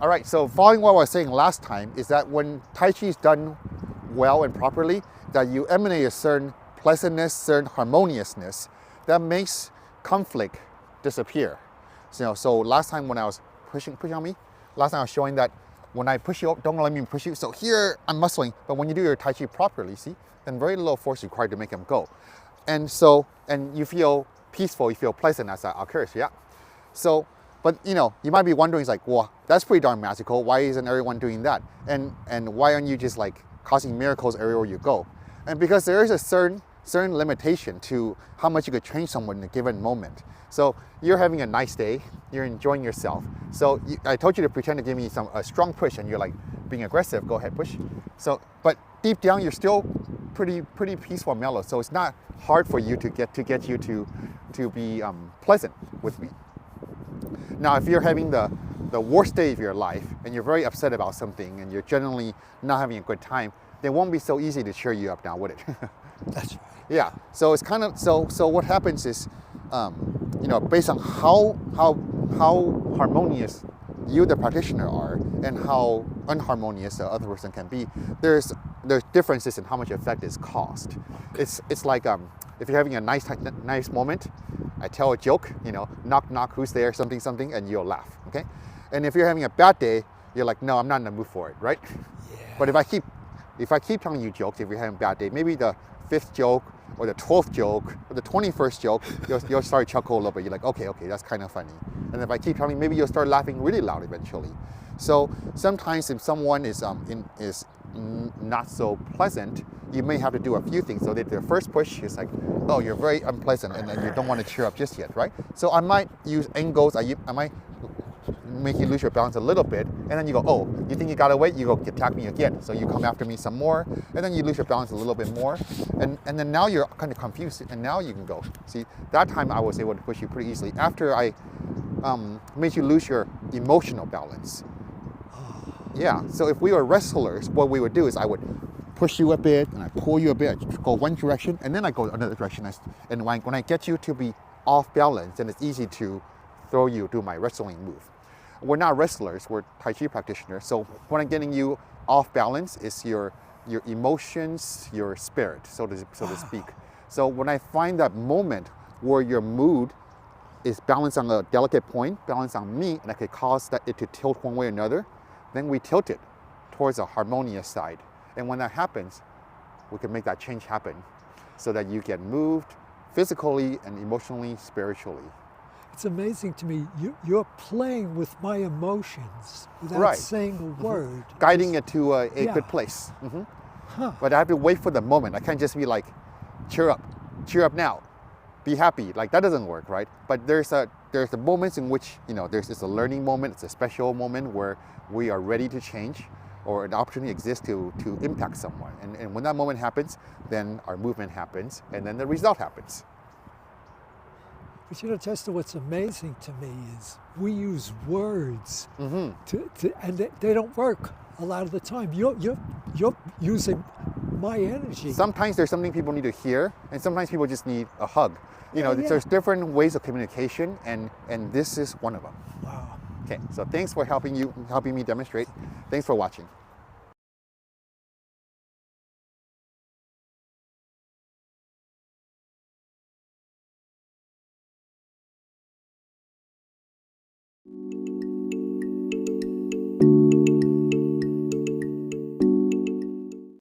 All right, so following what I was saying last time is that when Tai Chi is done well and properly, that you emanate a certain pleasantness, certain harmoniousness that makes conflict disappear. So last time when I was push on me, last time I was showing that when I push you, don't let me push you. So here I'm muscling, but when you do your Tai Chi properly, see, then very little force required to make them go. And you feel peaceful, you feel pleasant as that occurs, yeah? So, but you might be wondering, it's like, well, that's pretty darn magical. Why isn't everyone doing that? And why aren't you just like causing miracles everywhere you go? And because there is a certain limitation to how much you could change someone in a given moment. So you're having a nice day, you're enjoying yourself. So I told you to pretend to give me a strong push, and you're like being aggressive. Go ahead, push. So, but deep down, you're still pretty peaceful and mellow. So it's not hard for you to get you to be pleasant with me. Now, if you're having the worst day of your life and you're very upset about something and you're generally not having a good time, it won't be so easy to cheer you up now, would it? That's right. Yeah. So it's kind of so what happens is, based on how harmonious you, the practitioner, are, and how unharmonious the other person can be, there's differences in how much effect is caused. It's like if you're having a nice moment, I tell a joke, knock knock, who's there, something, and you'll laugh, okay? And if you're having a bad day, you're like, no, I'm not in the mood for it, right? Yeah. But if I keep telling you jokes, if you're having a bad day, maybe the 5th joke or the 12th joke or the 21st joke, you'll start to chuckle a little bit. You're like, okay, that's kind of funny. And if I keep telling you, maybe you'll start laughing really loud eventually. So sometimes if someone is not so pleasant, you may have to do a few things. So that their first push is like, oh, you're very unpleasant, and you don't want to cheer up just yet, right? So I might use angles. I might make you lose your balance a little bit, and then you go, oh, you think you got away? You go attack me again. So you come after me some more, and then you lose your balance a little bit more, and then now you're kind of confused, and now you can go. See, that time I was able to push you pretty easily after I made you lose your emotional balance. Yeah, so if we were wrestlers, what we would do is I would push you a bit, and I pull you a bit, I go one direction, and then I go another direction. And when I get you to be off balance, then it's easy to do my wrestling move. We're not wrestlers, we're Tai Chi practitioners. So when I'm getting you off balance is your emotions, your spirit, so to speak. So when I find that moment where your mood is balanced on a delicate point, balanced on me, and I could cause it to tilt one way or another, then we tilt it towards a harmonious side. And when that happens, we can make that change happen so that you get moved physically and emotionally, spiritually. It's amazing to me. You're playing with my emotions without saying a word. Guiding it to a good place. But I have to wait for the moment. I can't just be like, cheer up now, be happy. Like that doesn't work, right? But there's the moments in which there's a learning moment. It's a special moment where we are ready to change, or an opportunity exists to impact someone. And when that moment happens, then our movement happens, and then the result happens. But Chester, what's amazing to me is we use words and they don't work a lot of the time. You're using my energy. Sometimes there's something people need to hear, and sometimes people just need a hug. There's different ways of communication, and this is one of them. Wow. Okay, so thanks for helping me demonstrate. Thanks for watching.